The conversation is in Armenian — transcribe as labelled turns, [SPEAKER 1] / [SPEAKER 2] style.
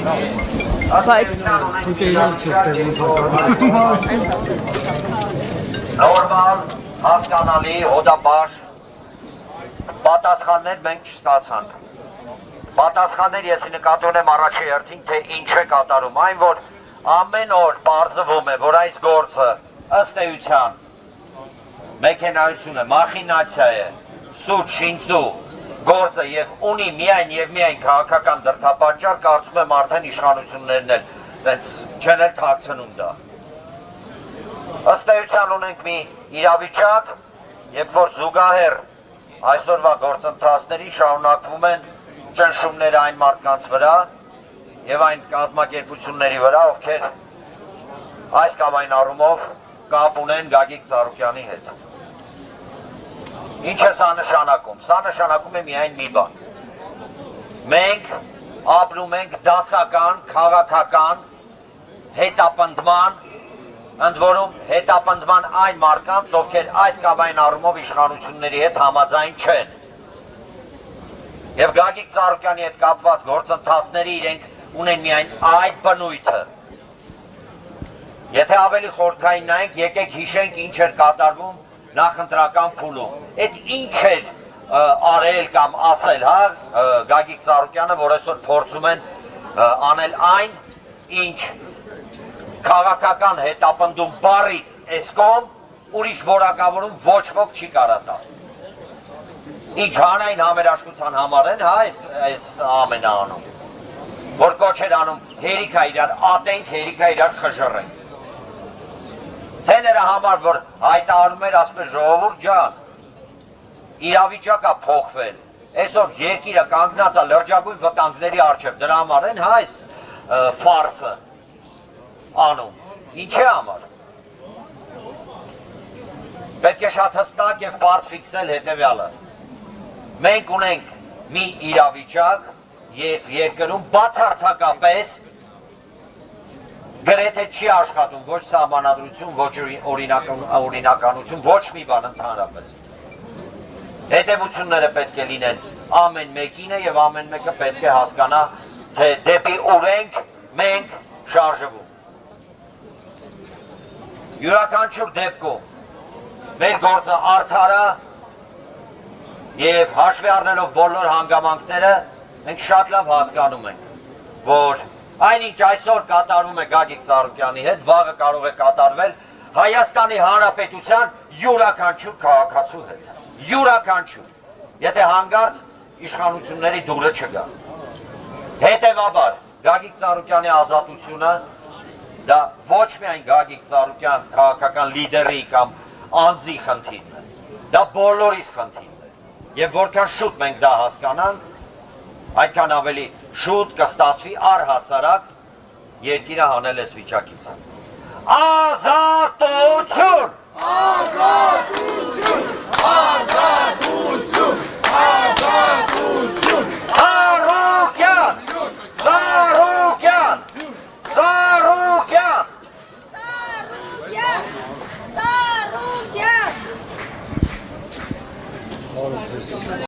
[SPEAKER 1] Բայց
[SPEAKER 2] դուք իրար չեք
[SPEAKER 3] նորմալ, հասկանալի, հոդաբար պատասխաններ մենք չստացանք։ Պատասխաններ եսի նկատի ունեմ առաջի հերթին, թե ինչ է կատարում, այն որ ամեն օր պարզվում է, որ այս գործը ըստ էության մեքենայություն է, մախինացիա է, սուտ, շինծու գործը եւ ունի միայն եւ միայն քաղաքական դրդապատճառ, կարծում եմ արդեն իշխանություններն էլ տենց չեն էլ թաքցնում դա։ Ըստ էության ունենք մի իրավիճակ, երբ որ զուգահեռ այսօրվա գործընթացների շարունակվում են ճնշումները այն մարդկանց վրա եւ այն կազմակերպությունների վրա, ովքեր այս կամ այն առումով կապ ունեն Գագիկ Ծառուկյանի հետ։ Ինչ է սա նշանակում։ Սա նշանակում է միայն մի բան։ Մենք ապրում ենք դասական, քաղաքական հետապնդման, ընդ որում հետապնդման այն մարդկանց, ովքեր այս կամ այն առումով իշխանությունների հետ համաձայն չեն։ Եվ Գագիկ Ծառուկյանի հետ կապված գործընթացների իրենք ունեն միայն այդ բնույթը։ Եթե ավելի խորքային նայենք, եկեք հիշենք ինչ էր կատարվում նախընտրական փուլում։ Այդ ինչ էր արել կամ ասել, հա, Գագիկ Ծառուկյանը, որ այսօր փորձում են անել այն, ինչ քաղաքական հետապնդում բառից էսկոմ ուրիշ որակավորում ոչ ոք չի կարա տալ։ Ինչ հանրային համերաշխության համար են, հա, այս ամենը անում, որ կոչ էր անում հերիքա իրար ատենք, հերիքա իրար խժռենք։ Թե նրա համար, որ հայտարարում էր, ասում էր ժողովուրդ ջան, իրավիճակա փոխվել, այսօր երկիրը կանգնած է լրջագույն վտանգների առջև, դրա համար են հա այս ֆարսը անում, ինչի համար։ Պետք է շատ հստակ և պարզ ֆիքսել հետևյալը։ Մենք ունենք մի իրավիճակ, երբ երկրում բացարձակապես գրեթե չի աշխատում ոչ սահմանադրություն, ոչ օրինականություն, ոչ մի բան ընդհանրապես։ Հետևությունները պետք է լինեն ամեն մեկինը և ամեն մեկը պետք է հասկանա, թե դեպի ուր ենք մենք շարժվում։ Յուրաքանչյուր դեպքում մեր գործը արդար է և հաշվի առնելով բոլոր հանգամանքները մենք շատ լավ հասկանում ենք, որ այնինչ այսօր կատարվում է Գագիկ Ծառուկյանի հետ, վաղը կարող է կատարվել Հայաստանի Հանրապետության յուրաքանչյուր քաղաքացու հետ։ Յուրաքանչյուր, եթե հանգարց իշխանությունների դուրը չգա։ Հետևաբար, Գագիկ Ծառուկյանի ազատությունը դա ոչ միայն Գագիկ Ծառուկյան քաղաքական լիդերի կամ անձի խնդիրն է, դա բոլորիս խնդիրն է։ Եվ որքան շուտ մենք դա հասկանանք, այդքան ավելի շուտ կստացվի առհասարակ երկիրը հանել էս վիճակից։ Ազատո!